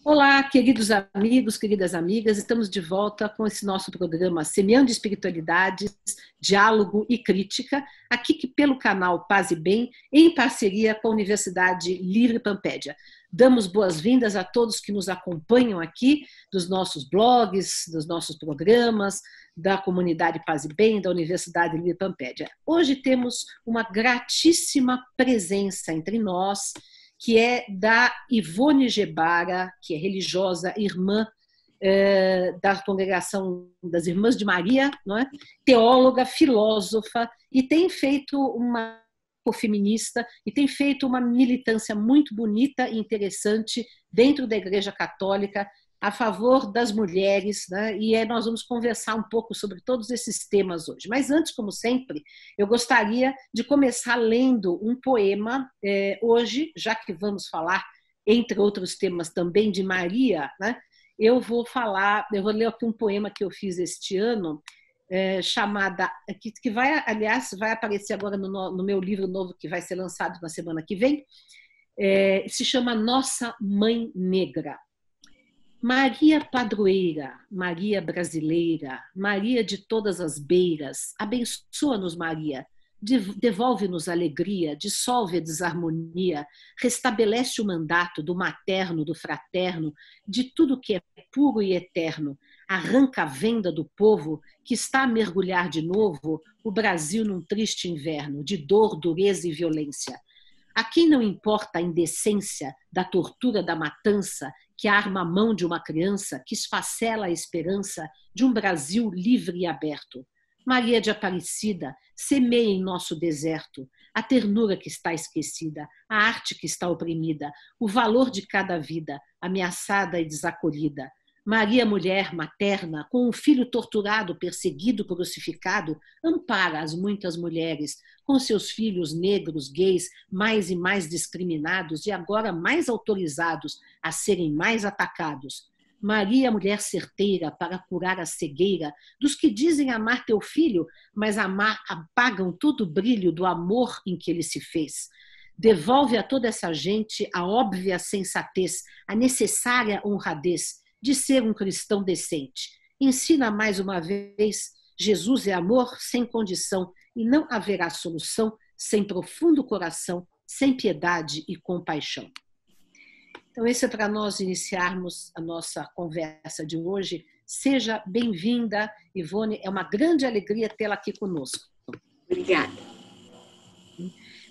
Olá, queridos amigos, queridas amigas, estamos de volta com esse nosso programa Semeando Espiritualidades, Diálogo e Crítica, aqui pelo canal Paz e Bem, em parceria com a Universidade Livre Pampédia. Damos boas-vindas a todos que nos acompanham aqui, dos nossos blogs, dos nossos programas, da comunidade Paz e Bem, da Universidade Livre Pampédia. Hoje temos uma gratíssima presença entre nós, que é da Ivone Gebara, que é religiosa, irmã da congregação das Irmãs de Maria, não é? Teóloga, filósofa, e tem feito uma feminista e tem feito uma militância muito bonita e interessante dentro da Igreja Católica a favor das mulheres, né? E nós vamos conversar um pouco sobre todos esses temas hoje. Mas antes, como sempre, eu gostaria de começar lendo um poema hoje, já que vamos falar, entre outros temas, também de Maria, né? Eu vou ler aqui um poema que eu fiz este ano, chamada, que vai, aliás, vai aparecer agora no meu livro novo, que vai ser lançado na semana que vem, se chama Nossa Mãe Negra. Maria padroeira, Maria brasileira, Maria de todas as beiras, abençoa-nos, Maria, devolve-nos alegria, dissolve a desarmonia, restabelece o mandato do materno, do fraterno, de tudo que é puro e eterno, arranca a venda do povo que está a mergulhar de novo o Brasil num triste inverno de dor, dureza e violência. A quem não importa a indecência da tortura, da matança, que arma a mão de uma criança, que esfacela a esperança de um Brasil livre e aberto. Maria de Aparecida, semeia em nosso deserto a ternura que está esquecida, a arte que está oprimida, o valor de cada vida, ameaçada e desacolhida. Maria, mulher materna, com um filho torturado, perseguido, crucificado, ampara as muitas mulheres, com seus filhos negros, gays, mais e mais discriminados e agora mais autorizados a serem mais atacados. Maria, mulher certeira, para curar a cegueira dos que dizem amar teu filho, mas apagam todo o brilho do amor em que ele se fez. Devolve a toda essa gente a óbvia sensatez, a necessária honradez de ser um cristão decente. Ensina mais uma vez, Jesus é amor sem condição e não haverá solução sem profundo coração, sem piedade e compaixão. Então, esse é para nós iniciarmos a nossa conversa de hoje. Seja bem-vinda, Ivone. É uma grande alegria tê-la aqui conosco. Obrigada.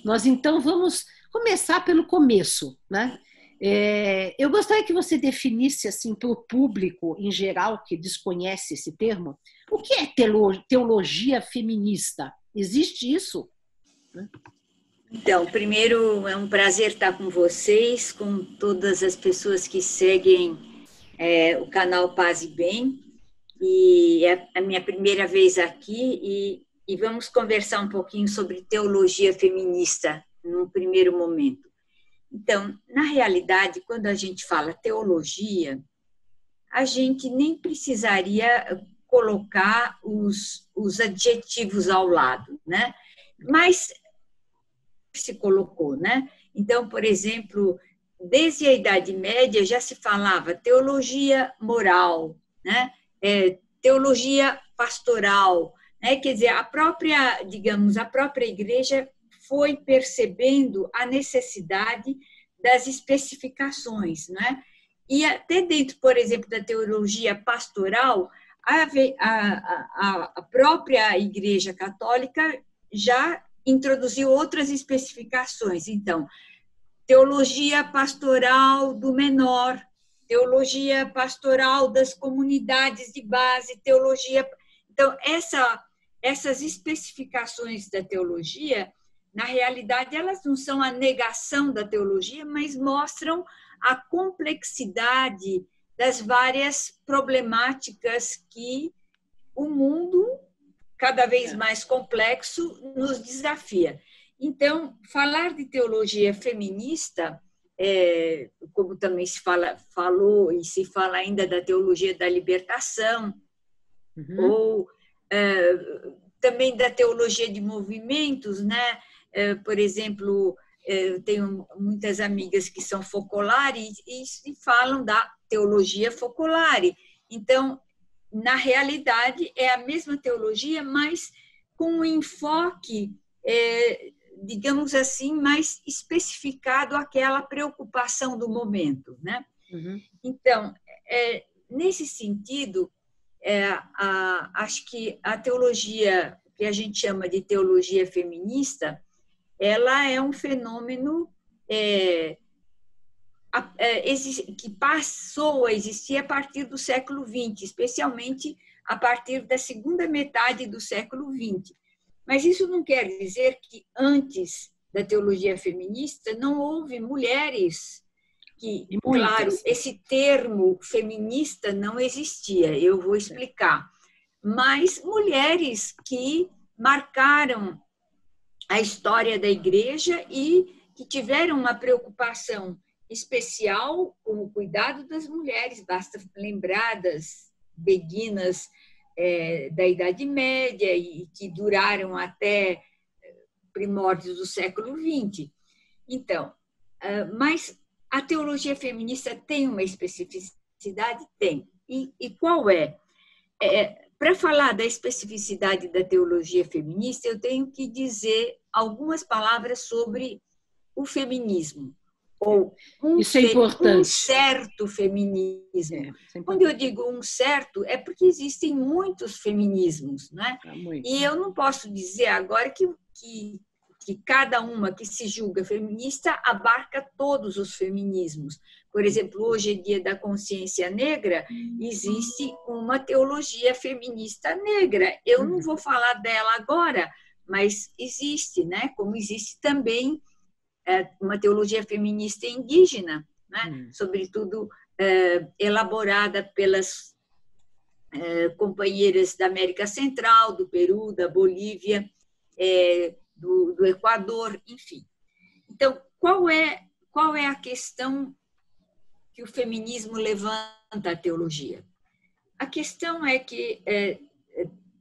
Nós, então, vamos começar pelo começo, né? Eu gostaria que você definisse assim, para o público em geral que desconhece esse termo, o que é teologia feminista? Existe isso? Então, primeiro é um prazer estar com vocês, com todas as pessoas que seguem o canal Paz e Bem, e é a minha primeira vez aqui e vamos conversar um pouquinho sobre teologia feminista num primeiro momento. Então, na realidade, quando a gente fala teologia, a gente nem precisaria colocar os adjetivos ao lado, né? Mas se colocou, né? Então, por exemplo, desde a Idade Média já se falava teologia moral, né? Teologia pastoral, né? Quer dizer, a própria igreja foi percebendo a necessidade das especificações, né? E até dentro, por exemplo, da teologia pastoral, a própria Igreja Católica já introduziu outras especificações. Então, teologia pastoral do menor, teologia pastoral das comunidades de base, teologia... Então, essas especificações da teologia, na realidade, elas não são a negação da teologia, mas mostram a complexidade das várias problemáticas que o mundo, cada vez mais complexo, nos desafia. Então, falar de teologia feminista, como também falou e se fala ainda da teologia da libertação, ou também da teologia de movimentos, né? Por exemplo, eu tenho muitas amigas que são focolares e falam da teologia focolare. Então, na realidade, é a mesma teologia, mas com um enfoque, digamos assim, mais especificado àquela preocupação do momento, né? Uhum. Então, nesse sentido, acho que a teologia, que a gente chama de teologia feminista, ela é um fenômeno que passou a existir a partir do século XX, especialmente a partir da segunda metade do século XX. Mas isso não quer dizer que antes da teologia feminista não houve mulheres que, claro, esse termo feminista não existia, eu vou explicar, mas mulheres que marcaram a história da igreja e que tiveram uma preocupação especial com o cuidado das mulheres. Basta lembrar das beguinas da Idade Média e que duraram até primórdios do século XX. Então, mas a teologia feminista tem uma especificidade? Tem. E qual é? Para falar da especificidade da teologia feminista, eu tenho que dizer algumas palavras sobre o feminismo, ou um certo feminismo. Quando eu digo um certo, é porque existem muitos feminismos, né? E eu não posso dizer agora que cada uma que se julga feminista abarca todos os feminismos. Por exemplo, hoje é dia da consciência negra, existe uma teologia feminista negra. Eu não vou falar dela agora, mas existe, né? Como existe também uma teologia feminista indígena, né? Sobretudo elaborada pelas companheiras da América Central, do Peru, da Bolívia, do Equador, enfim. Então, qual é a questão que o feminismo levanta à teologia? A questão é que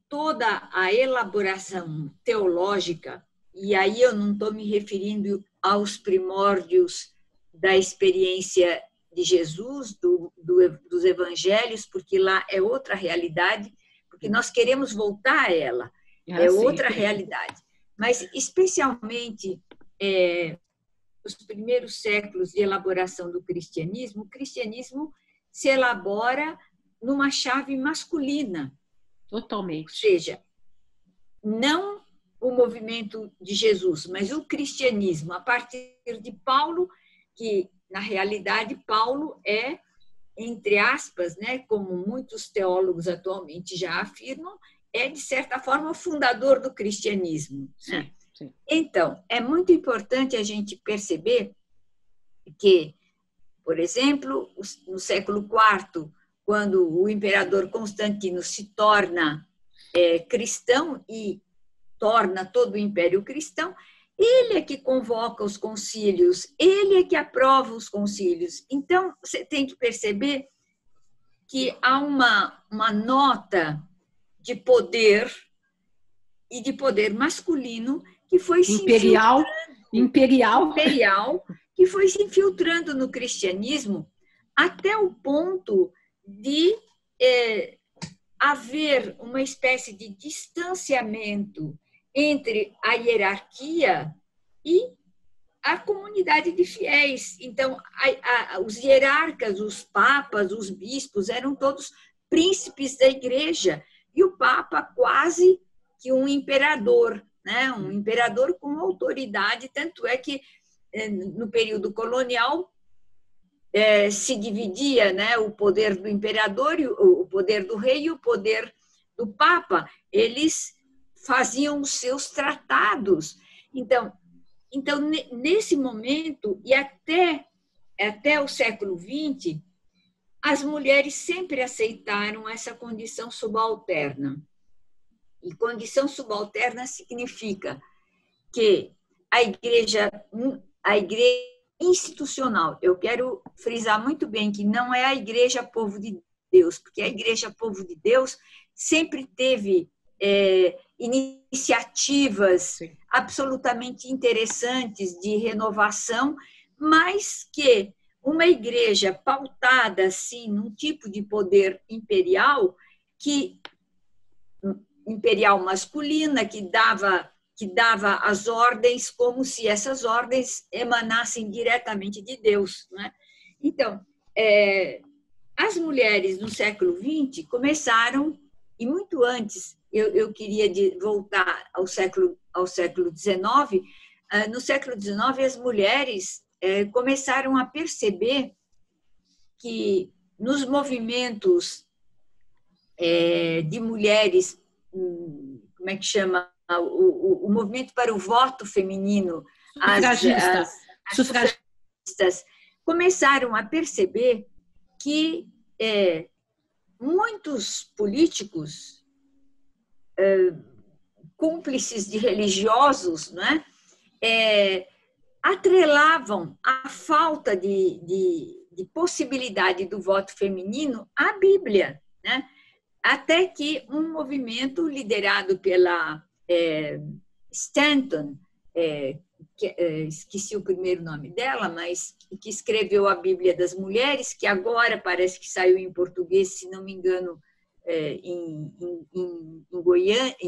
toda a elaboração teológica, e aí eu não estou me referindo aos primórdios da experiência de Jesus, dos evangelhos, porque lá é outra realidade, porque nós queremos voltar a ela, outra realidade. Mas, especialmente, os primeiros séculos de elaboração do cristianismo, o cristianismo se elabora numa chave masculina. Totalmente. Ou seja, não o movimento de Jesus, mas o cristianismo, a partir de Paulo, que, na realidade, Paulo é, entre aspas, né, como muitos teólogos atualmente já afirmam, de certa forma, o fundador do cristianismo. Sim, né? sim. Então, é muito importante a gente perceber que, por exemplo, no século IV, quando o imperador Constantino se torna cristão e torna todo o império cristão, ele é que convoca os concílios, ele é que aprova os concílios. Então, você tem que perceber que há uma nota de poder e de poder masculino que foi imperial, que foi se infiltrando no cristianismo até o ponto de haver uma espécie de distanciamento entre a hierarquia e a comunidade de fiéis. Então, os hierarcas, os papas, os bispos, eram todos príncipes da igreja, e o papa quase que um imperador, né? Um imperador com autoridade, tanto é que no período colonial se dividia, né, o poder do imperador, o poder do rei e o poder do papa. Eles faziam os seus tratados. Então, nesse momento, e até o século XX, as mulheres sempre aceitaram essa condição subalterna. E condição subalterna significa que a igreja institucional, eu quero frisar muito bem que não é a igreja povo de Deus, porque a igreja povo de Deus sempre teve iniciativas absolutamente interessantes de renovação, mas que uma igreja pautada assim num tipo de poder imperial, que imperial masculina, que dava as ordens como se essas ordens emanassem diretamente de Deus, né? Então, as mulheres no século XX começaram, e muito antes, eu queria voltar ao século XIX. No século XIX, as mulheres começaram a perceber que nos movimentos de mulheres, como é que chama? O movimento para o voto feminino, Sufragista. as sufragistas começaram a perceber que muitos políticos cúmplices de religiosos, né, atrelavam a falta de possibilidade do voto feminino à Bíblia, né? Até que um movimento liderado pela Stanton, esqueci o primeiro nome dela, mas que escreveu a Bíblia das Mulheres, que agora parece que saiu em português, se não me engano, em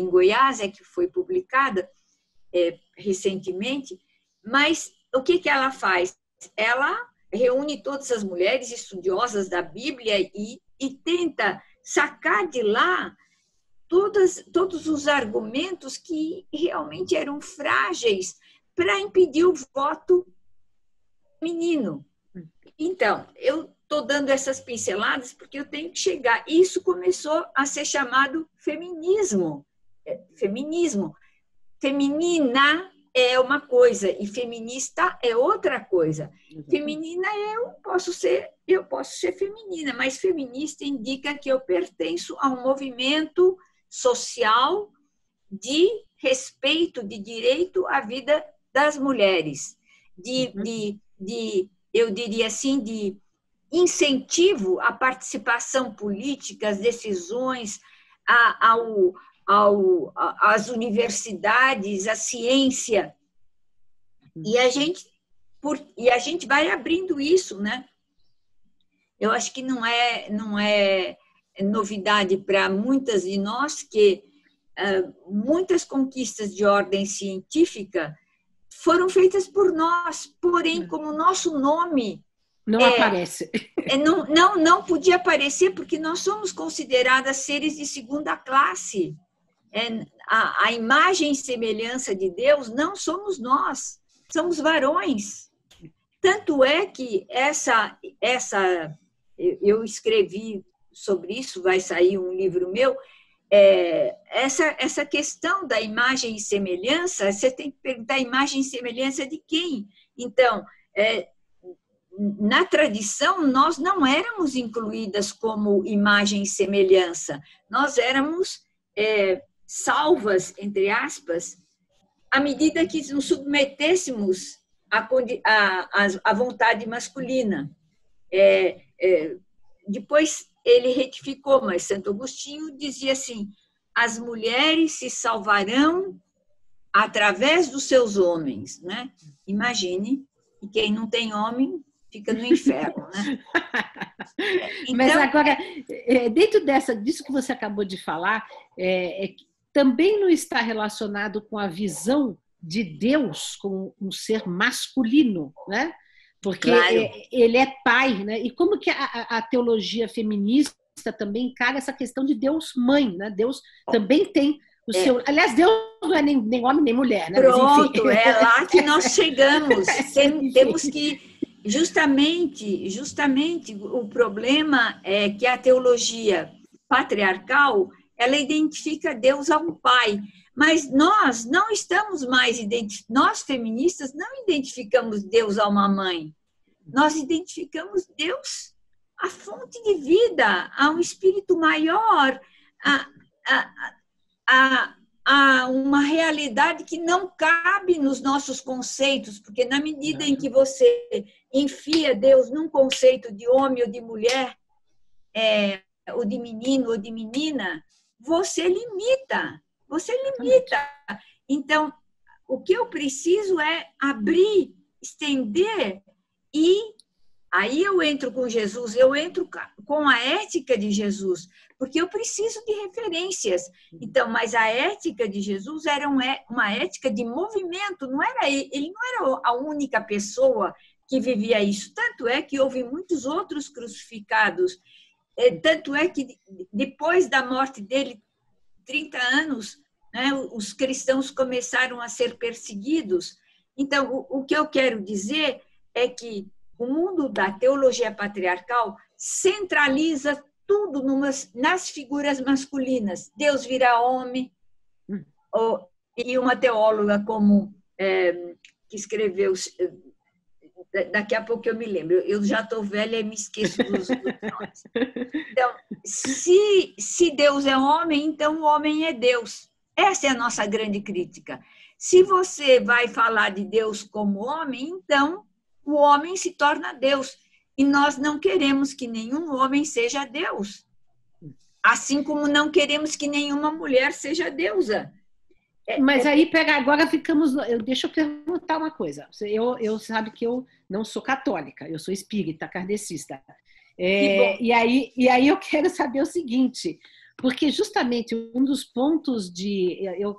Goiás, que foi publicada recentemente. Mas o que ela faz? Ela reúne todas as mulheres estudiosas da Bíblia e tenta sacar de lá todos os argumentos que realmente eram frágeis para impedir o voto feminino. Então, eu estou dando essas pinceladas porque eu tenho que chegar. Isso começou a ser chamado feminismo. Feminismo. Feminina é uma coisa e feminista é outra coisa. Feminina eu posso ser feminina, mas feminista indica que eu pertenço a um movimento social de respeito, de direito à vida das mulheres, eu diria assim, de incentivo à participação política, às decisões, às universidades, à ciência. E a gente vai abrindo isso, né? Eu acho que não é novidade para muitas de nós que muitas conquistas de ordem científica foram feitas por nós, porém, como o nosso nome não aparece. Não podia aparecer porque nós somos consideradas seres de segunda classe. A imagem e semelhança de Deus não somos nós, somos varões. Tanto é que eu escrevi sobre isso, vai sair um livro meu, essa questão da imagem e semelhança, você tem que perguntar a imagem e semelhança de quem? Então, na tradição, nós não éramos incluídas como imagem e semelhança, nós éramos salvas, entre aspas, à medida que nos submetêssemos à vontade masculina. Depois ele retificou, mas Santo Agostinho dizia assim: as mulheres se salvarão através dos seus homens, né? Imagine, e quem não tem homem fica no inferno, né? Então, mas agora, dentro disso que você acabou de falar, também não está relacionado com a visão de Deus como um ser masculino, né? Porque claro, ele é pai, né? E como que a teologia feminista também encara essa questão de Deus mãe, né? Deus também tem o seu... Aliás, Deus não é nem homem nem mulher, né? Pronto, mas, é lá que nós chegamos. Temos que... Justamente, o problema é que a teologia patriarcal, ela identifica Deus a um pai, mas nós não estamos mais nós feministas não identificamos Deus a uma mãe, nós identificamos Deus a fonte de vida, a um espírito maior, a uma realidade que não cabe nos nossos conceitos, porque na medida em que você enfia Deus num conceito de homem ou de mulher, ou de menino ou de menina, você limita. Então, o que eu preciso é abrir, estender, e aí eu entro com Jesus, eu entro com a ética de Jesus, porque eu preciso de referências. Então, mas a ética de Jesus era uma ética de movimento, não era ele não era a única pessoa que vivia isso. Tanto é que houve muitos outros crucificados. Tanto é que depois da morte dele, 30 anos, né, os cristãos começaram a ser perseguidos. Então, o que eu quero dizer é que o mundo da teologia patriarcal centraliza tudo nas figuras masculinas. Deus vira homem. E uma teóloga como que escreveu, daqui a pouco eu me lembro, eu já estou velha e me esqueço dos nomes. Então, se Deus é homem, então o homem é Deus. Essa é a nossa grande crítica. Se você vai falar de Deus como homem, então o homem se torna Deus. E nós não queremos que nenhum homem seja Deus. Assim como não queremos que nenhuma mulher seja deusa. Mas aí, pega, agora ficamos... Deixa eu perguntar uma coisa. Eu sabe que eu não sou católica, eu sou espírita, kardecista. E aí eu quero saber o seguinte, porque justamente um dos pontos de... Eu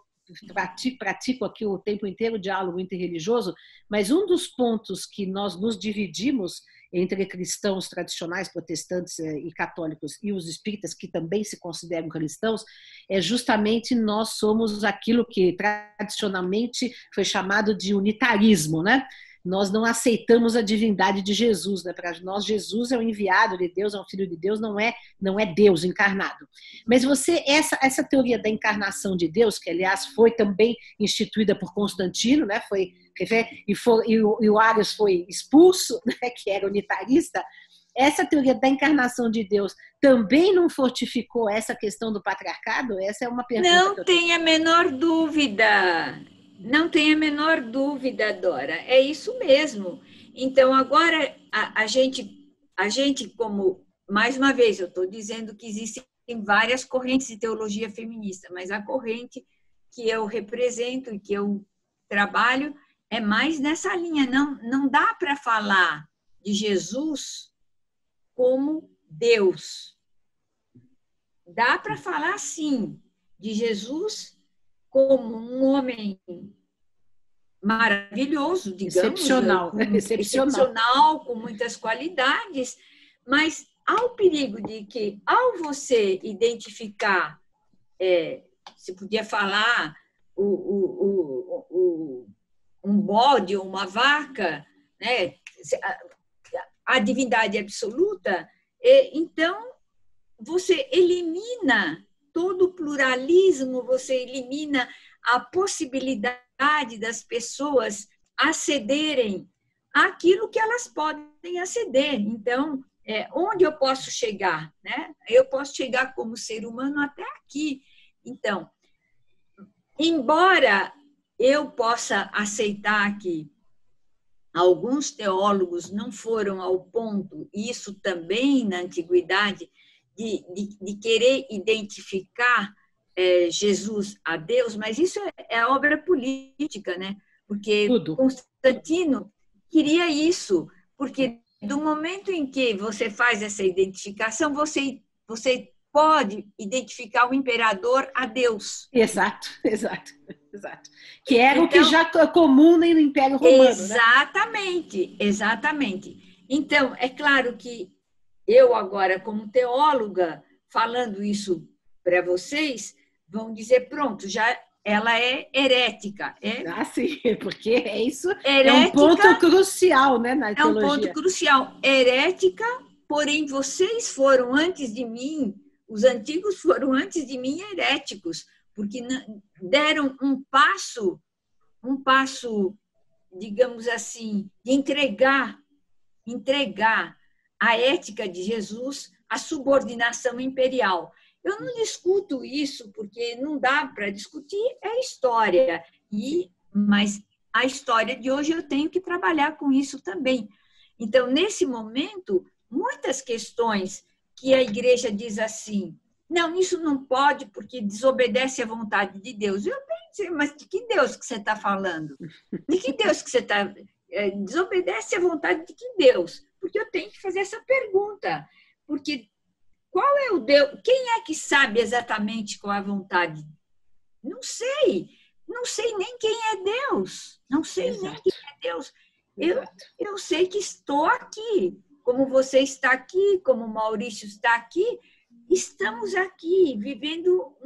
pratico aqui o tempo inteiro o diálogo interreligioso, mas um dos pontos que nós nos dividimos entre cristãos tradicionais, protestantes e católicos, e os espíritas, que também se consideram cristãos, é justamente nós somos aquilo que tradicionalmente foi chamado de unitarismo, né? Nós não aceitamos a divindade de Jesus, né? Para nós, Jesus é o enviado de Deus, é um filho de Deus, não é Deus encarnado. Mas essa teoria da encarnação de Deus, que aliás foi também instituída por Constantino, né? E o Arius foi expulso, né? Que era unitarista. Essa teoria da encarnação de Deus também não fortificou essa questão do patriarcado? Essa é uma pergunta. Não tem a menor dúvida. Não tem a menor dúvida, Dora. É isso mesmo. Então, agora, a gente, como, mais uma vez, eu estou dizendo que existem várias correntes de teologia feminista, mas a corrente que eu represento e que eu trabalho é mais nessa linha. Não dá para falar de Jesus como Deus. Dá para falar, sim, de Jesus como um homem maravilhoso, digamos, excepcional, com muitas qualidades, mas há o perigo de que, ao você identificar, se podia falar, um bode ou uma vaca, né, a divindade absoluta, então você elimina todo o pluralismo, você elimina a possibilidade das pessoas acederem àquilo que elas podem aceder. Então, onde eu posso chegar? Né? Eu posso chegar como ser humano até aqui. Então, embora eu possa aceitar que alguns teólogos não foram ao ponto, isso também na antiguidade, de querer identificar Jesus a Deus, mas isso é obra política, né? Porque Constantino queria isso, porque do momento em que você faz essa identificação, você pode identificar o imperador a Deus. Exato. Que era então, o que já é comum no Império Romano, exatamente. Então, é claro que eu agora, como teóloga, falando isso para vocês, vão dizer, pronto, já ela é herética. Sim, porque isso herética, é um ponto crucial, né, na teologia. É um ponto crucial. Herética, porém vocês foram antes de mim, os antigos foram antes de mim heréticos, porque deram um passo, digamos assim, de entregar a ética de Jesus à subordinação imperial. Eu não discuto isso, porque não dá para discutir, é história. Mas a história de hoje eu tenho que trabalhar com isso também. Então, nesse momento, muitas questões que a igreja diz assim, não, isso não pode porque desobedece à vontade de Deus. Eu pensei, mas de que Deus que você está falando? De que Deus que você está... desobedece à vontade de que Deus? Porque eu tenho que fazer essa pergunta. Porque qual é o Deus? Quem é que sabe exatamente qual é a vontade? Não sei. Não sei nem quem é Deus. Não sei Exato. nem quem é Deus. Eu sei que estou aqui. Como você está aqui, como o Maurício está aqui, estamos aqui, vivendo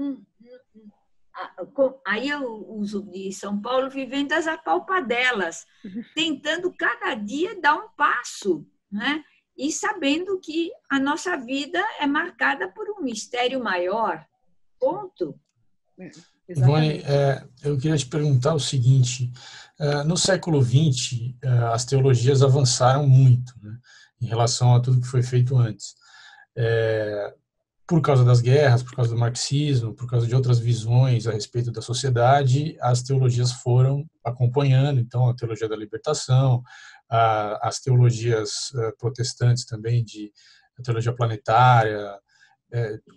aí eu uso de São Paulo, vivendo as apalpadelas, tentando cada dia dar um passo, né? E sabendo que a nossa vida é marcada por um mistério maior. Ponto. Ivone, eu queria te perguntar o seguinte, no século XX, as teologias avançaram muito, né, em relação a tudo que foi feito antes. Por causa das guerras, por causa do marxismo, por causa de outras visões a respeito da sociedade, as teologias foram acompanhando, então a teologia da libertação, as teologias protestantes também, a teologia planetária,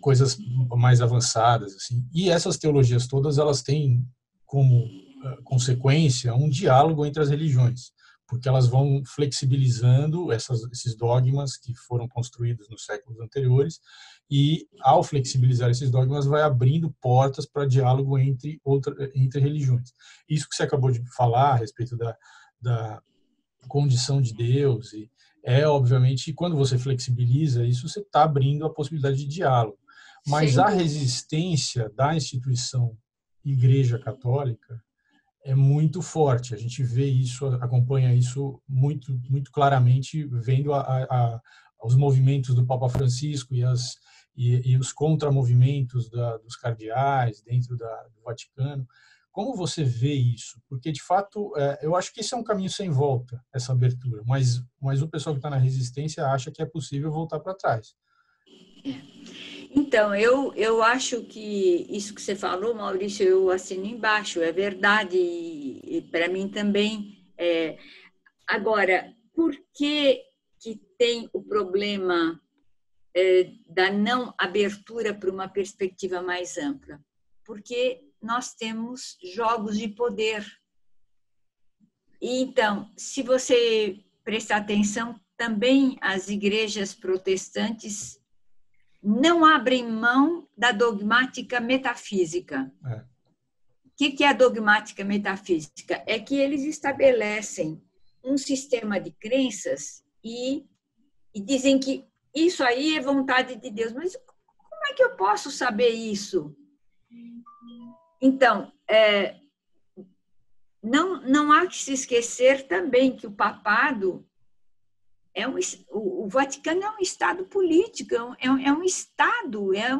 coisas mais avançadas, assim. E essas teologias todas, elas têm como consequência um diálogo entre as religiões, porque elas vão flexibilizando esses dogmas que foram construídos nos séculos anteriores, e ao flexibilizar esses dogmas vai abrindo portas para diálogo entre religiões. Isso que você acabou de falar a respeito da condição de Deus, e obviamente, quando você flexibiliza isso, você está abrindo a possibilidade de diálogo. Mas Sim. a resistência da instituição Igreja Católica é muito forte. A gente vê isso, acompanha isso muito, muito claramente, vendo os movimentos do Papa Francisco e os contramovimentos dos cardeais dentro do Vaticano. Como você vê isso? Porque, de fato, eu acho que esse é um caminho sem volta, essa abertura. Mas o pessoal que está na resistência acha que é possível voltar para trás. Então, eu acho que isso que você falou, Maurício, eu assino embaixo, é verdade, e para mim também. Agora, por que tem o problema da não abertura para uma perspectiva mais ampla? Porque nós temos jogos de poder. E, então, se você prestar atenção, também as igrejas protestantes não abrem mão da dogmática metafísica. O que é a dogmática metafísica? É que eles estabelecem um sistema de crenças e dizem que isso aí é vontade de Deus. Mas como é que eu posso saber isso? Então, não há que se esquecer também que o papado o Vaticano é um Estado político, é um Estado, é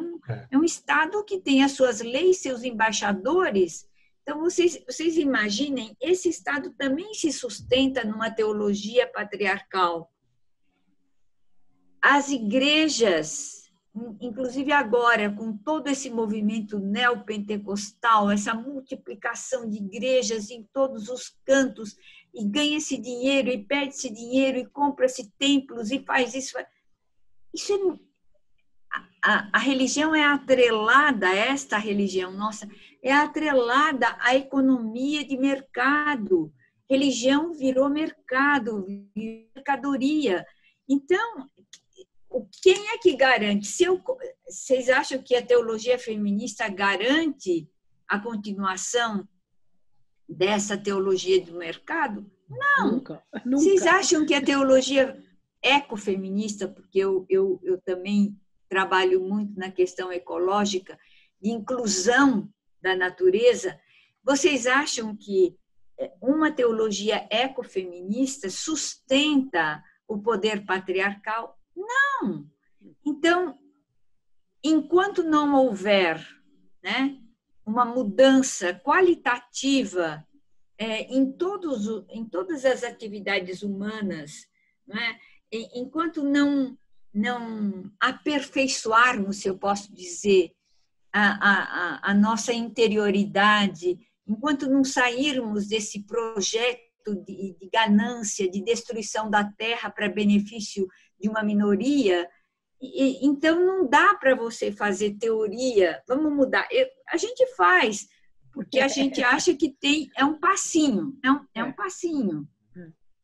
um Estado que tem as suas leis, seus embaixadores. Então, vocês imaginem, esse Estado também se sustenta numa teologia patriarcal. As igrejas, inclusive agora, com todo esse movimento neopentecostal, essa multiplicação de igrejas em todos os cantos, e ganha-se dinheiro, e perde-se dinheiro, e compra-se templos, e faz isso. A religião é atrelada, esta religião nossa, é atrelada à economia de mercado. Religião virou mercado, mercadoria. Então, quem é que garante? Vocês acham que a teologia feminista garante a continuação dessa teologia do mercado? Não. Nunca. Vocês acham que a teologia ecofeminista, porque eu também trabalho muito na questão ecológica, de inclusão da natureza, vocês acham que uma teologia ecofeminista sustenta o poder patriarcal? Não. Então, enquanto não houver, né, uma mudança qualitativa em todas as atividades humanas, né? Enquanto não aperfeiçoarmos, se eu posso dizer, a nossa interioridade, enquanto não sairmos desse projeto de ganância, de destruição da terra para benefício de uma minoria, Então, não dá para você fazer teoria, vamos mudar. A gente faz, porque a gente acha que é um passinho, é um passinho.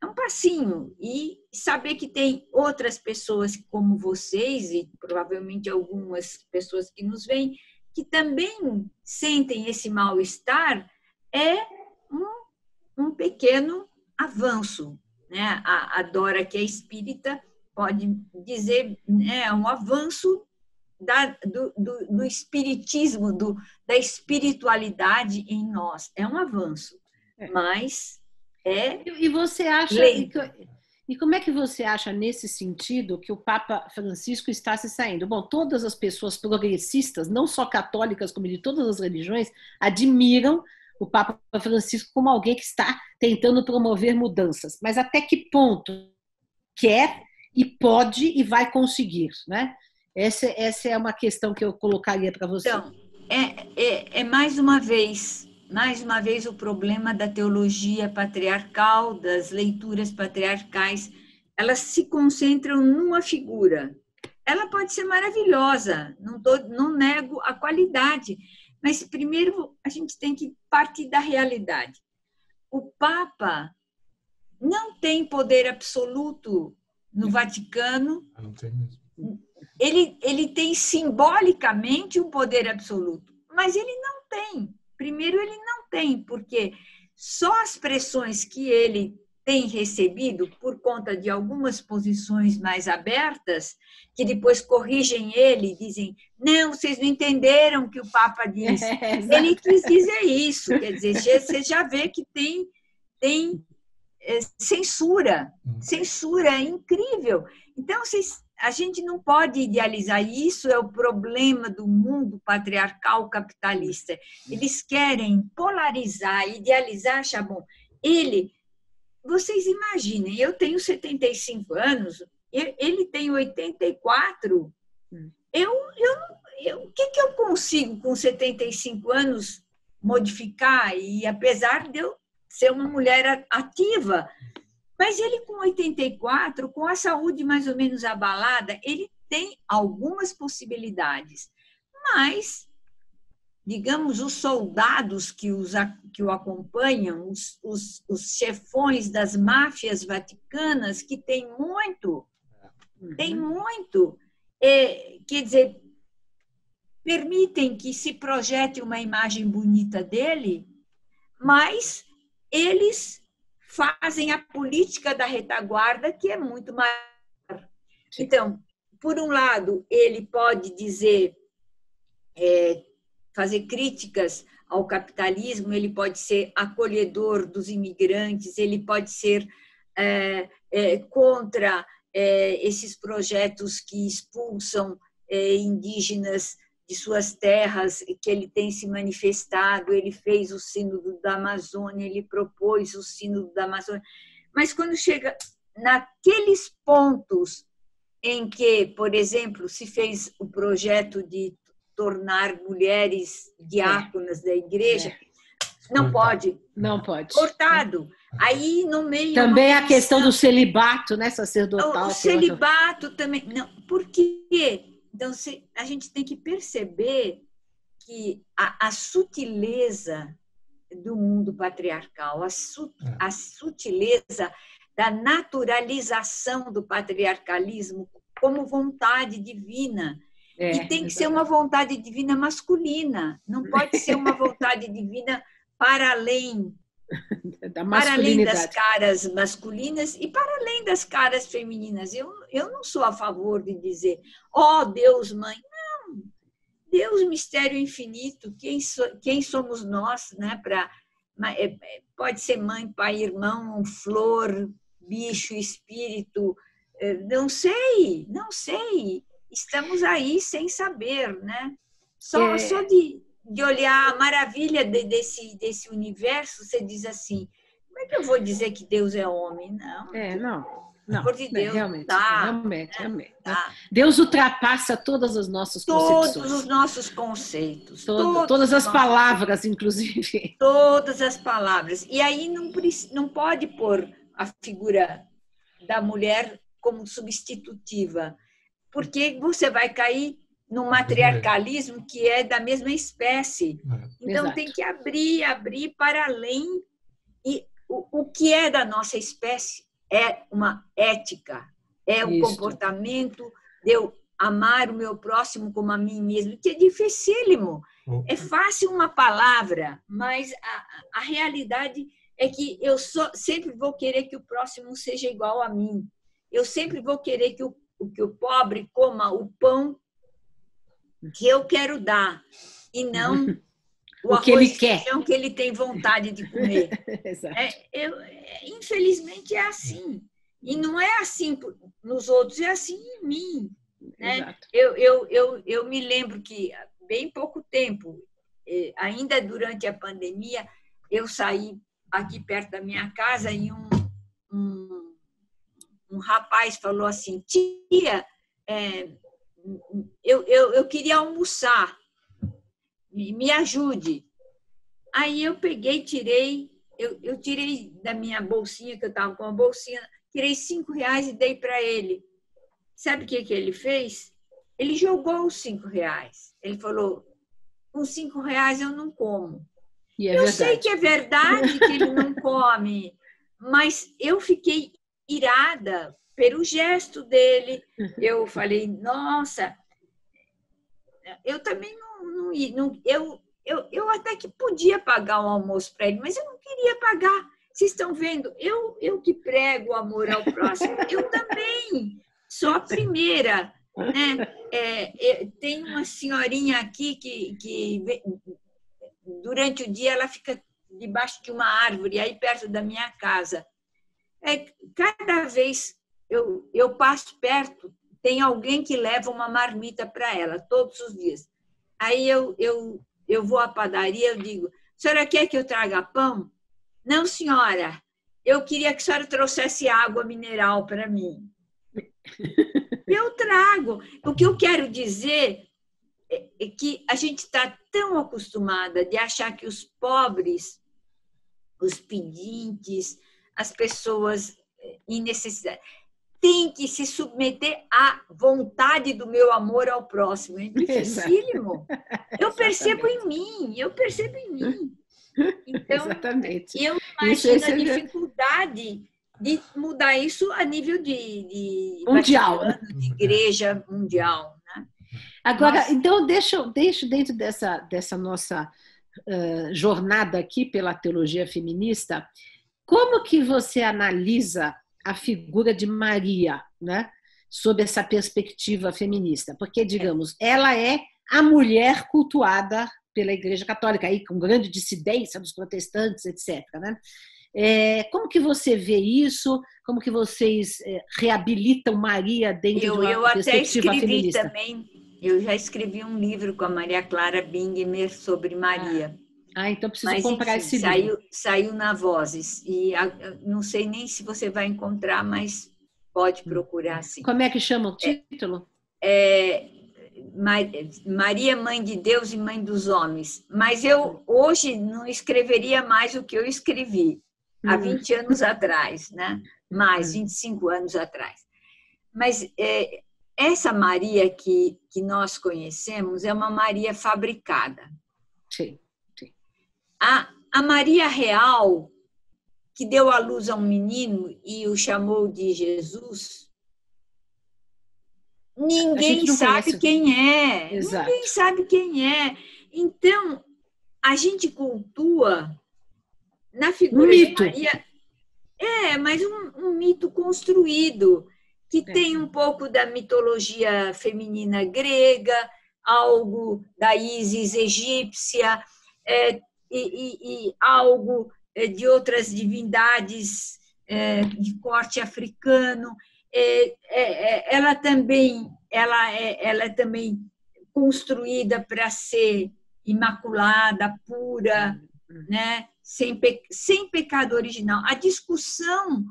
É um passinho. E saber que tem outras pessoas como vocês, e provavelmente algumas pessoas que nos veem, que também sentem esse mal-estar, é um pequeno avanço, né? A Dora, que é espírita, pode dizer, é um avanço do espiritismo, da espiritualidade em nós. É um avanço, mas E você acha... lento. E como é que você acha, nesse sentido, que o Papa Francisco está se saindo? Bom, todas as pessoas progressistas, não só católicas, como de todas as religiões, admiram o Papa Francisco como alguém que está tentando promover mudanças. Mas até que ponto quer e pode e vai conseguir, né? Essa é uma questão que eu colocaria para você. Então, mais uma vez o problema da teologia patriarcal, das leituras patriarcais, elas se concentram numa figura. Ela pode ser maravilhosa, não nego a qualidade, mas primeiro a gente tem que partir da realidade. O Papa não tem poder absoluto no Vaticano. Não tem mesmo. Ele tem simbolicamente um poder absoluto, mas ele não tem. Primeiro, ele não tem, porque só as pressões que ele tem recebido por conta de algumas posições mais abertas, que depois corrigem ele e dizem, não, vocês não entenderam o que o Papa disse. Ele quis dizer isso, quer dizer, você já vê que tem censura incrível. Então, a gente não pode idealizar. Isso é o problema do mundo patriarcal capitalista. Eles querem polarizar, idealizar, achar bom. Vocês imaginem, eu tenho 75 anos, ele tem 84. O que eu consigo com 75 anos modificar? E apesar de eu ser uma mulher ativa, mas ele com 84, com a saúde mais ou menos abalada, ele tem algumas possibilidades. Mas, digamos, os soldados que o acompanham, os chefões das máfias vaticanas, que tem muito, quer dizer, permitem que se projete uma imagem bonita dele, mas eles fazem a política da retaguarda, que é muito maior. Então, por um lado, ele pode dizer, fazer críticas ao capitalismo, ele pode ser acolhedor dos imigrantes, ele pode ser contra esses projetos que expulsam indígenas de suas terras, que ele tem se manifestado, ele fez o Sínodo da Amazônia, ele propôs o Sínodo da Amazônia. Mas quando chega naqueles pontos em que, por exemplo, se fez o projeto de tornar mulheres diáconas da igreja, não pode. Não pode. Cortado. Aí, no meio... Também a questão do celibato, né, sacerdotal. O celibato também... Não, por quê? Então, a gente tem que perceber que a sutileza do mundo patriarcal, a sutileza da naturalização do patriarcalismo como vontade divina. E tem que ser uma vontade divina masculina, não pode ser uma vontade divina para além das caras masculinas e para além das caras femininas. Eu não sou a favor de dizer, Deus, mãe. Não. Deus, mistério infinito. Quem somos nós, né? Pode ser mãe, pai, irmão, flor, bicho, espírito. Não sei. Estamos aí sem saber, né? Só de olhar a maravilha desse universo, você diz assim, como é que eu vou dizer que Deus é homem? Não. Não, por de Deus, realmente, tá, realmente. Tá. Deus ultrapassa todas as nossas concepções. Todos os nossos conceitos. Todas as palavras, inclusive. Todas as palavras. E aí não pode pôr a figura da mulher como substitutiva, porque você vai cair no matriarcalismo que é da mesma espécie. Então, tem que abrir para além. E o que é da nossa espécie é uma ética, é um comportamento de eu amar o meu próximo como a mim mesmo, que é dificílimo. É fácil uma palavra, mas a realidade é que eu sempre vou querer que o próximo seja igual a mim. Eu sempre vou querer que o pobre coma o pão que eu quero dar, e não o que ele arroz e quer, feijão que ele tem vontade de comer. Infelizmente, é assim. E não é assim nos outros, é assim em mim. Né? Eu me lembro que, bem pouco tempo, ainda durante a pandemia, eu saí aqui perto da minha casa e um rapaz falou assim: tia, eu queria almoçar, me ajude. Aí eu peguei, eu tirei da minha bolsinha, que eu estava com a bolsinha, tirei R$5 e dei para ele. Sabe o que ele fez? Ele jogou os R$5. Ele falou: com R$5 eu não como. Eu sei que é verdade que ele não come, mas eu fiquei irada pelo gesto dele. Eu falei: nossa, eu também eu até que podia pagar um almoço para ele, mas eu não queria pagar. Vocês estão vendo? Eu que prego o amor ao próximo, eu também sou a primeira. Né? Tem uma senhorinha aqui que durante o dia ela fica debaixo de uma árvore, aí perto da minha casa. Cada vez eu passo perto, tem alguém que leva uma marmita para ela, todos os dias. Aí eu vou à padaria, eu digo: senhora quer que eu traga pão? Não, senhora, eu queria que a senhora trouxesse água mineral para mim. Eu trago. O que eu quero dizer é que a gente está tão acostumada de achar que os pobres, os pedintes, as pessoas em necessidade, têm que se submeter à vontade do meu amor ao próximo. É dificílimo. Eu percebo em mim. Então, eu imagino a dificuldade de mudar isso a nível de mundial, de igreja mundial. Né? Agora, então, deixo dentro dessa nossa jornada aqui pela teologia feminista, como que você analisa a figura de Maria, né, sob essa perspectiva feminista? Porque, digamos, ela é a mulher cultuada pela Igreja Católica, aí, com grande dissidência dos protestantes, etc. Né? Como que você vê isso? Como que vocês reabilitam Maria dentro de uma perspectiva feminista? Eu até escrevi também, eu já escrevi um livro com a Maria Clara Bingmer sobre Maria. Então preciso comprar esse livro. Saiu na Vozes, e não sei nem se você vai encontrar, mas pode procurar sim. Como é que chama o título? Maria, Mãe de Deus e Mãe dos Homens. Mas eu hoje não escreveria mais o que eu escrevi há 20 anos atrás, né? Mais 25 anos atrás. Mas essa Maria que nós conhecemos é uma Maria fabricada. Sim. A Maria real, que deu à luz a um menino e o chamou de Jesus, ninguém sabe quem é. Exato. Ninguém sabe quem é. Então, a gente cultua na figura de Maria. Mas um mito construído, que tem um pouco da mitologia feminina grega, algo da Ísis egípcia, e algo de outras divindades de corte africano. Ela é também construída para ser imaculada, pura, né? Sem pecado original. A discussão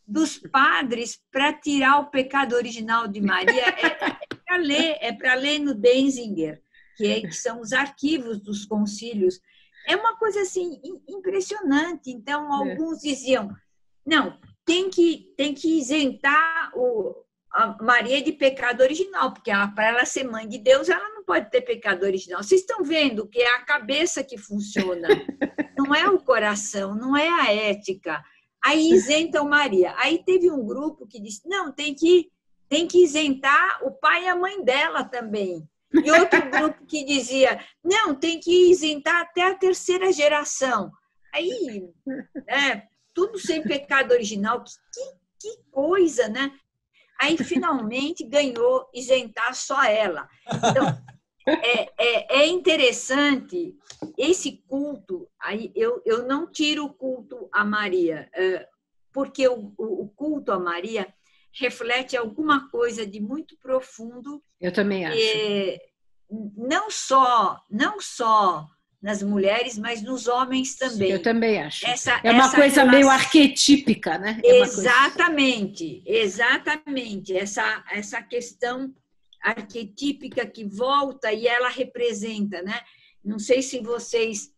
dos padres para tirar o pecado original de Maria é para ler no Denzinger, que são os arquivos dos concílios. É uma coisa assim impressionante. Então, alguns diziam: não, tem que isentar a Maria é de pecado original, porque para ela ser mãe de Deus, ela não pode ter pecado original. Vocês estão vendo que é a cabeça que funciona, não é o coração, não é a ética. Aí isentam Maria. Aí teve um grupo que disse, não, tem que isentar o pai e a mãe dela também. E outro grupo que dizia, não, tem que isentar até a terceira geração. Aí, tudo sem pecado original, que coisa, né? Aí, finalmente, ganhou isentar só ela. Então, é interessante esse culto. Aí eu não tiro o culto a Maria, porque o culto a Maria reflete alguma coisa de muito profundo. Eu também acho. Não só nas mulheres, mas nos homens também. Eu também acho. É uma coisa meio arquetípica, né? Exatamente. Essa questão arquetípica que volta e ela representa, né? Não sei se vocês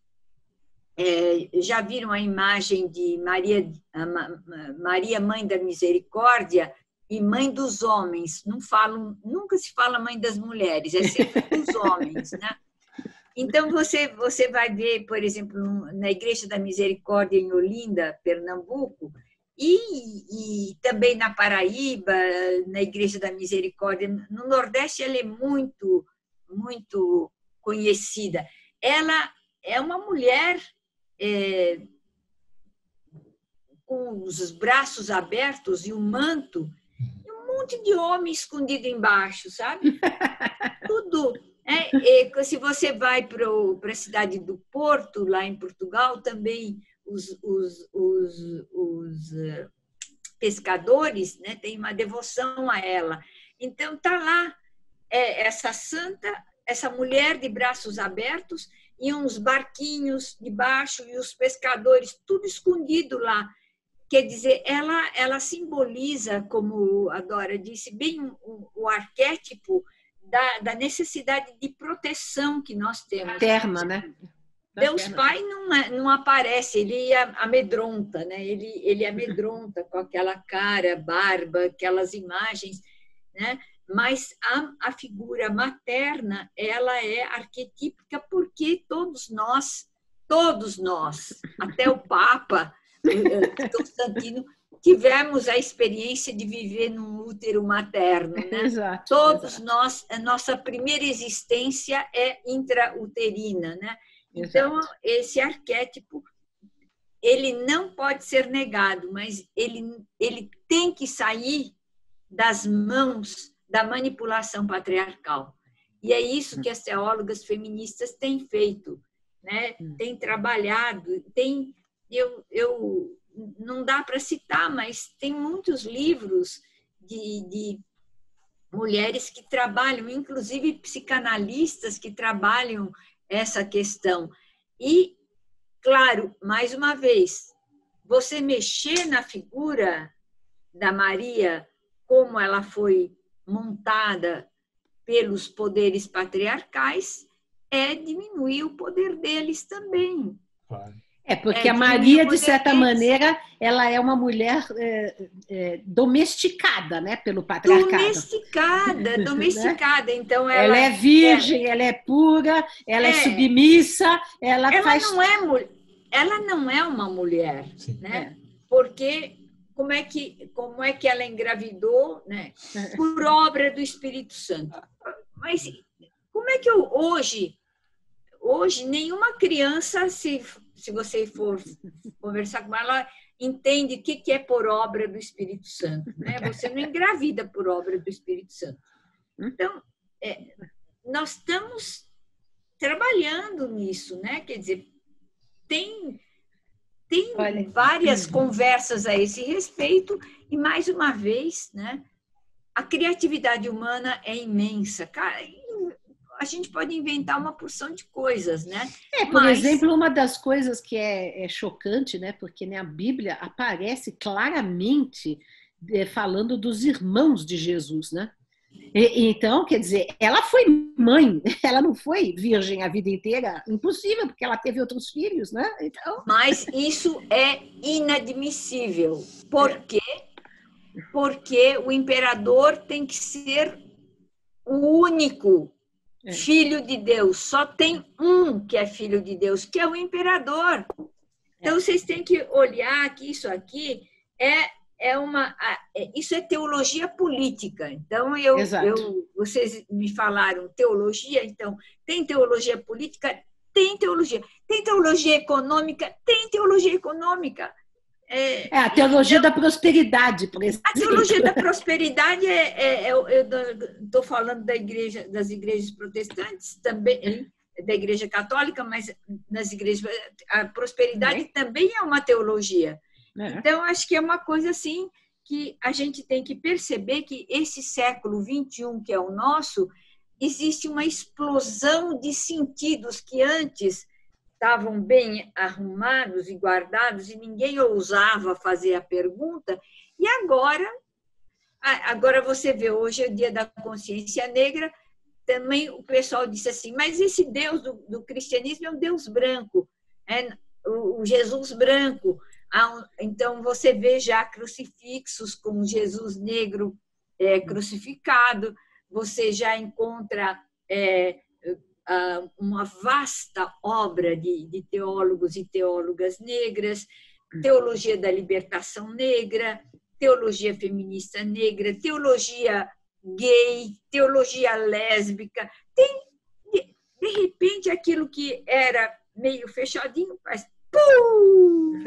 já viram a imagem de Maria, Mãe da Misericórdia, e mãe dos homens. Nunca se fala mãe das mulheres, é sempre dos homens, né? Então, você vai ver, por exemplo, na Igreja da Misericórdia em Olinda, Pernambuco, e também na Paraíba, na Igreja da Misericórdia. No Nordeste, ela é muito, muito conhecida. Ela é uma mulher com os braços abertos e um manto, e um monte de homem escondido embaixo, sabe? Tudo. Se você vai para a cidade do Porto, lá em Portugal, também os pescadores, né, têm uma devoção a ela. Então, está lá essa santa, essa mulher de braços abertos e uns barquinhos debaixo e os pescadores, tudo escondido lá. Quer dizer, ela simboliza, como a Dora disse, bem o arquétipo da necessidade de proteção que nós temos. Terma, né? Deus Pai não aparece, ele amedronta, né? Ele amedronta com aquela cara, barba, aquelas imagens, né? Mas a figura materna, ela é arquetípica porque todos nós, até o Papa Constantino, tivemos a experiência de viver num útero materno, né? Exato, todos nós, a nossa primeira existência é intrauterina, né? Então, esse arquétipo, ele não pode ser negado, mas ele tem que sair das mãos da manipulação patriarcal. E é isso que as teólogas feministas têm feito, né? Têm trabalhado, não dá para citar, mas tem muitos livros de mulheres que trabalham, inclusive psicanalistas que trabalham essa questão. E, claro, mais uma vez, você mexer na figura da Maria, como ela foi montada pelos poderes patriarcais, é diminuir o poder deles também. Claro. Porque a Maria, de certa maneira, ela é uma mulher domesticada, né, pelo patriarcado. Domesticada. Então ela é virgem, ela é pura, ela é submissa, ela faz... Ela não é uma mulher, né? Porque como é que ela engravidou, né? Por obra do Espírito Santo. Mas como é que hoje nenhuma criança, se você for conversar com ela, entende o que é por obra do Espírito Santo, né? Você não engravida por obra do Espírito Santo. Então, nós estamos trabalhando nisso, né? Quer dizer, tem várias conversas a esse respeito e, mais uma vez, né? A criatividade humana é imensa. Cara, a gente pode inventar uma porção de coisas, né? Por exemplo, uma das coisas que é chocante, né? Porque na Bíblia aparece claramente falando dos irmãos de Jesus, né? Então, quer dizer, ela foi mãe, ela não foi virgem a vida inteira, impossível, porque ela teve outros filhos, né? Então... Mas isso é inadmissível, porque porque o imperador tem que ser o único filho de Deus. Só tem um que é filho de Deus, que é o imperador. Então, vocês têm que olhar que isso aqui isso é teologia política. Então, vocês me falaram teologia, então, tem teologia política? Tem teologia. Tem teologia econômica? Tem teologia econômica. A teologia da prosperidade, por exemplo. A teologia da prosperidade eu estou falando das igrejas protestantes também, da igreja católica, mas nas igrejas a prosperidade também é uma teologia. Então, acho que é uma coisa assim que a gente tem que perceber que esse século XXI, que é o nosso, existe uma explosão de sentidos que antes estavam bem arrumados e guardados e ninguém ousava fazer a pergunta. E agora você vê, hoje é o Dia da Consciência Negra, também o pessoal disse assim, mas esse Deus do cristianismo é um Deus branco, o Jesus branco. Então, você vê já crucifixos com Jesus negro crucificado, você já encontra uma vasta obra de teólogos e teólogas negras, teologia da libertação negra, teologia feminista negra, teologia gay, teologia lésbica. De repente, aquilo que era meio fechadinho faz pum!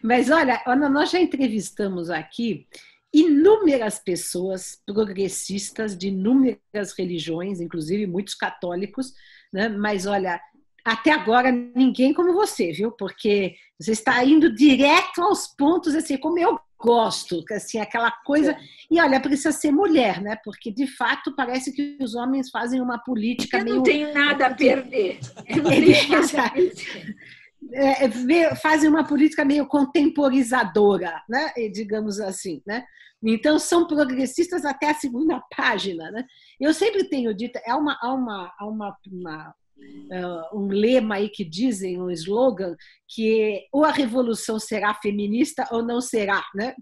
Mas olha, Ana, nós já entrevistamos aqui inúmeras pessoas progressistas de inúmeras religiões, inclusive muitos católicos, né? Mas olha, até agora ninguém como você, viu? Porque você está indo direto aos pontos, assim, como eu gosto, assim, aquela coisa. E olha, precisa ser mulher, né? Porque de fato parece que os homens fazem uma política eu meio. Não tenho nada a perder. Fazem uma política meio contemporizadora, né? Digamos assim, né? Então são progressistas até a segunda página, né? Eu sempre tenho dito, um lema aí que dizem, um slogan, que ou a revolução será feminista ou não será, né?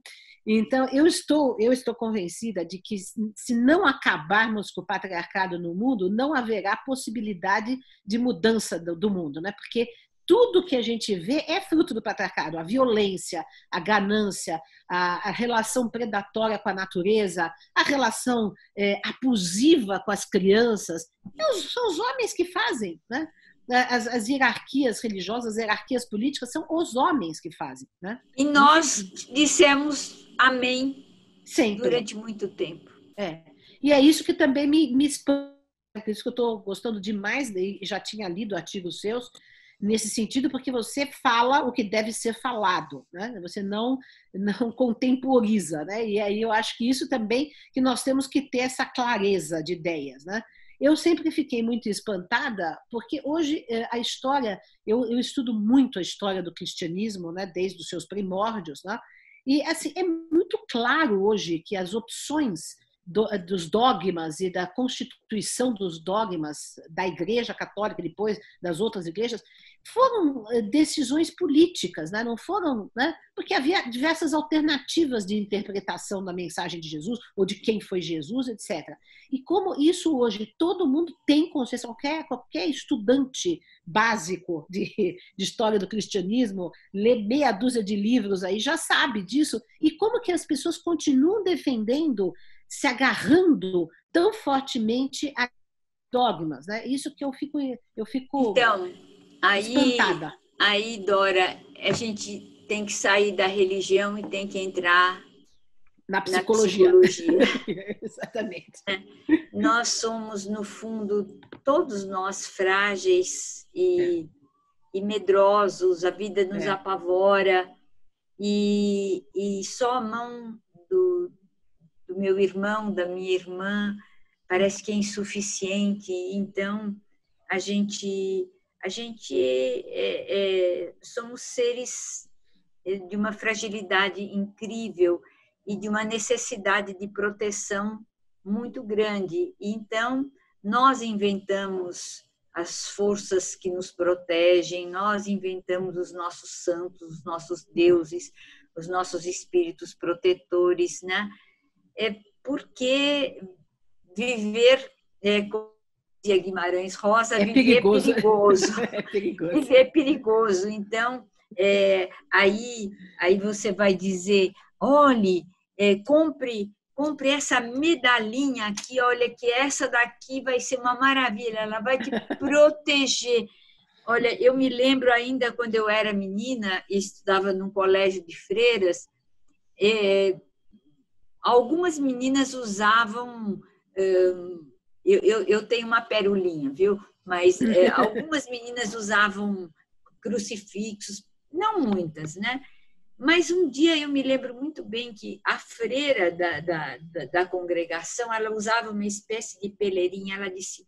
Então, eu estou convencida de que, se não acabarmos com o patriarcado no mundo, não haverá possibilidade de mudança do mundo, né? Porque tudo que a gente vê é fruto do patriarcado, a violência, a ganância, a relação predatória com a natureza, a relação abusiva com as crianças. São os homens que fazem, né? As hierarquias religiosas, as hierarquias políticas são os homens que fazem, né? E nós dissemos amém sempre, durante muito tempo. E é isso que também me espanta, por isso que eu estou gostando demais, já tinha lido artigos seus nesse sentido, porque você fala o que deve ser falado, né? Você não contemporiza, né? E aí eu acho que isso também, que nós temos que ter essa clareza de ideias, né? Eu sempre fiquei muito espantada, porque hoje a história, eu estudo muito a história do cristianismo, né? Desde os seus primórdios, né? E assim, é muito claro hoje que as opções dos dogmas e da constituição dos dogmas da Igreja Católica, depois das outras igrejas, foram decisões políticas, né? Não foram, né? Porque havia diversas alternativas de interpretação da mensagem de Jesus, ou de quem foi Jesus, etc. E como isso hoje todo mundo tem consciência, qualquer estudante básico de história do cristianismo, lê meia dúzia de livros aí, já sabe disso, e como que as pessoas continuam defendendo, se agarrando tão fortemente a dogmas, né? Isso que eu fico então, espantada. Aí, Dora, a gente tem que sair da religião e tem que entrar na psicologia. Exatamente. Nós somos, no fundo, todos nós frágeis e medrosos, a vida nos apavora, e só a mão do meu irmão, da minha irmã, parece que é insuficiente. Então, a gente somos seres de uma fragilidade incrível e de uma necessidade de proteção muito grande. Então, nós inventamos as forças que nos protegem, nós inventamos os nossos santos, os nossos deuses, os nossos espíritos protetores, né? Porque viver, como dizia Guimarães Rosa, viver perigoso. é perigoso. É perigoso. Viver é perigoso. Então, aí você vai dizer, olhe, compre essa medalhinha aqui, olha que essa daqui vai ser uma maravilha, ela vai te proteger. Olha, eu me lembro ainda quando eu era menina e estudava num colégio de freiras, algumas meninas usavam, eu tenho uma perolinha, viu? Mas algumas meninas usavam crucifixos, não muitas, né? Mas um dia eu me lembro muito bem que a freira da congregação, ela usava uma espécie de peleirinha, ela disse,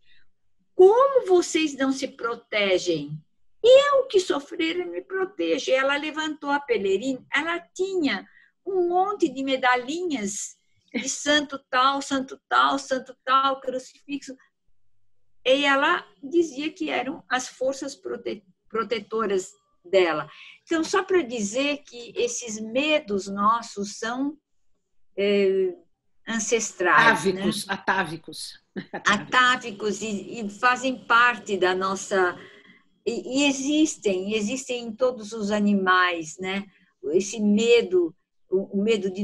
como vocês não se protegem? Eu que sou freira me protejo. Ela levantou a peleirinha, ela tinha um monte de medalhinhas de santo tal, santo tal, santo tal, crucifixo. E ela dizia que eram as forças protetoras dela. Então, só para dizer que esses medos nossos são ancestrais. Atávicos. Atávicos e fazem parte da nossa... E existem em todos os animais, né? Esse medo, o medo de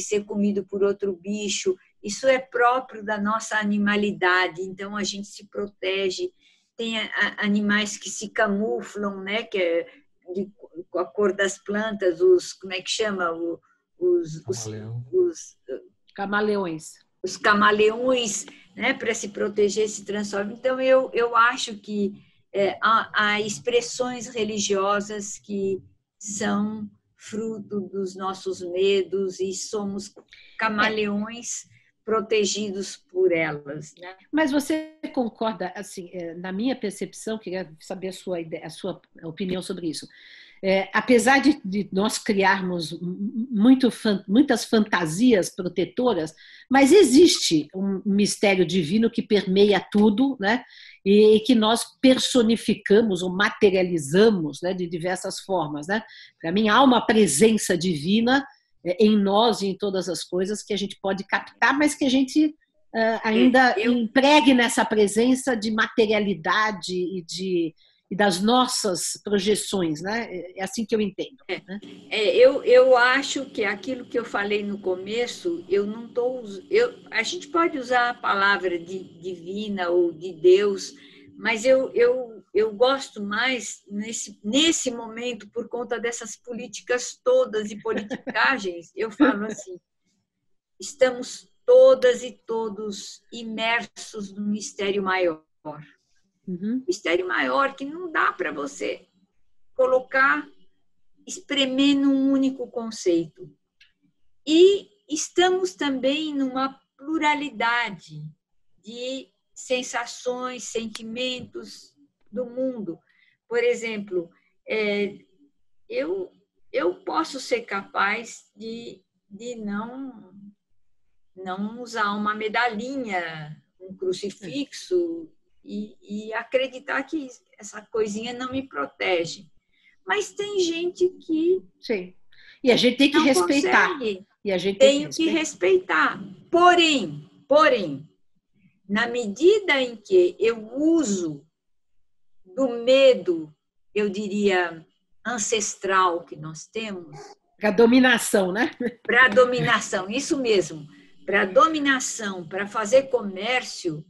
ser comido por outro bicho, isso é próprio da nossa animalidade, então a gente se protege. Tem animais que se camuflam, né? Que é com a cor das plantas, como é que chama? Camaleões. Os camaleões, né? Para se proteger, se transformam. Então, eu acho que há expressões religiosas que são fruto dos nossos medos e somos camaleões protegidos por elas, né? Mas você concorda, assim, na minha percepção, queria saber a sua opinião sobre isso. Apesar de nós criarmos muitas fantasias protetoras, mas existe um mistério divino que permeia tudo, né? E que nós personificamos ou materializamos, né, de diversas formas, né? Para mim, há uma presença divina em nós e em todas as coisas que a gente pode captar, mas que a gente ainda empregue nessa presença de materialidade e das nossas projeções, né? É assim que eu entendo. Né? Eu acho que aquilo que eu falei no começo, a gente pode usar a palavra de divina ou de Deus, mas eu gosto mais nesse momento, por conta dessas políticas todas e politicagens, eu falo assim, estamos todas e todos imersos no mistério maior. Mistério maior que não dá para você espremer num único conceito. E estamos também numa pluralidade de sensações, sentimentos do mundo. Por exemplo, eu posso ser capaz de não usar uma medalhinha, um crucifixo, e acreditar que essa coisinha não me protege. Mas tem gente que... Sim. E a gente tem que respeitar. Consegue. E a gente tem que respeitar. Porém, na medida em que eu uso do medo, eu diria, ancestral que nós temos... Para a dominação, né? Para a dominação, isso mesmo. Para a dominação, para fazer comércio,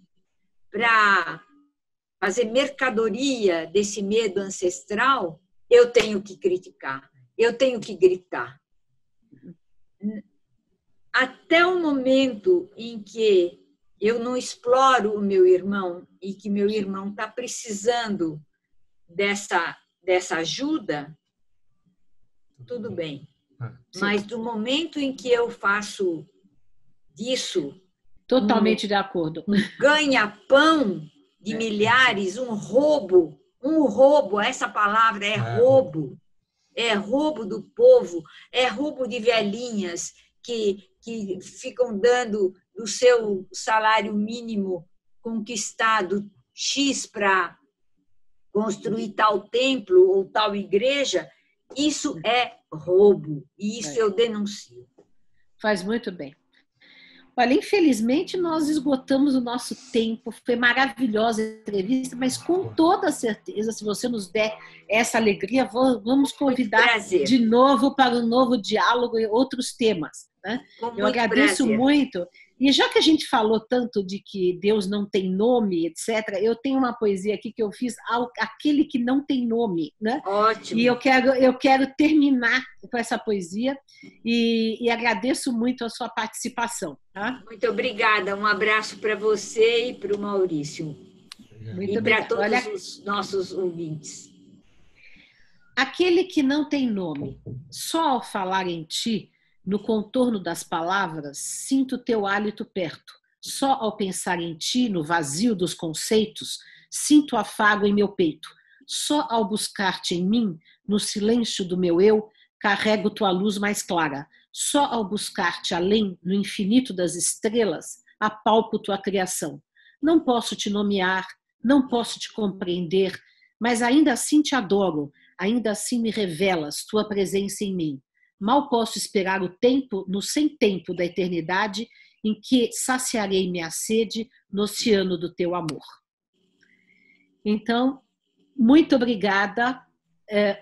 para fazer mercadoria desse medo ancestral, eu tenho que criticar, eu tenho que gritar. Até o momento em que eu não exploro o meu irmão e que meu irmão está precisando dessa ajuda, tudo bem. Mas do momento em que eu faço disso... Totalmente de acordo. Um ganha-pão de milhares, um roubo, essa palavra é roubo do povo, é roubo de velhinhas que ficam dando do seu salário mínimo conquistado X para construir tal templo ou tal igreja. Isso é roubo, e isso eu denuncio. Faz muito bem. Olha, infelizmente nós esgotamos o nosso tempo, foi maravilhosa a entrevista, mas com toda certeza, se você nos der essa alegria, vamos convidar de novo para um novo diálogo e outros temas. Né? Eu agradeço muito. E já que a gente falou tanto de que Deus não tem nome, etc., eu tenho uma poesia aqui que eu fiz, Aquele que não tem nome. Né? Ótimo. E eu quero terminar com essa poesia e agradeço muito a sua participação. Tá? Muito obrigada. Um abraço para você e para o Maurício. Muito e para todos os nossos ouvintes. Aquele que não tem nome, só ao falar em ti, no contorno das palavras, sinto teu hálito perto. Só ao pensar em ti, no vazio dos conceitos, sinto afago em meu peito. Só ao buscar-te em mim, no silêncio do meu eu, carrego tua luz mais clara. Só ao buscar-te além, no infinito das estrelas, apalpo tua criação. Não posso te nomear, não posso te compreender, mas ainda assim te adoro, ainda assim me revelas tua presença em mim. Mal posso esperar o tempo no sem tempo da eternidade em que saciarei minha sede no oceano do teu amor. Então, muito obrigada,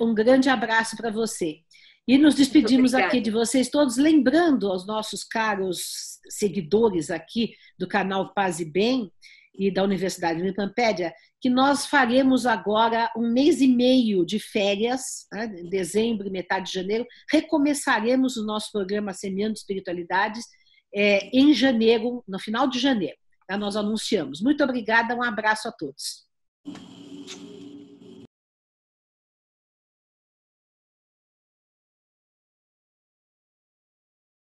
um grande abraço para você. E nos despedimos aqui de vocês todos, lembrando aos nossos caros seguidores aqui do canal Paz e Bem e da Universidade de Wikipedia, que nós faremos agora 1 mês e meio de férias, né, em dezembro e metade de janeiro, recomeçaremos o nosso programa Semeando Espiritualidades em janeiro, no final de janeiro. Tá? Nós anunciamos. Muito obrigada, um abraço a todos.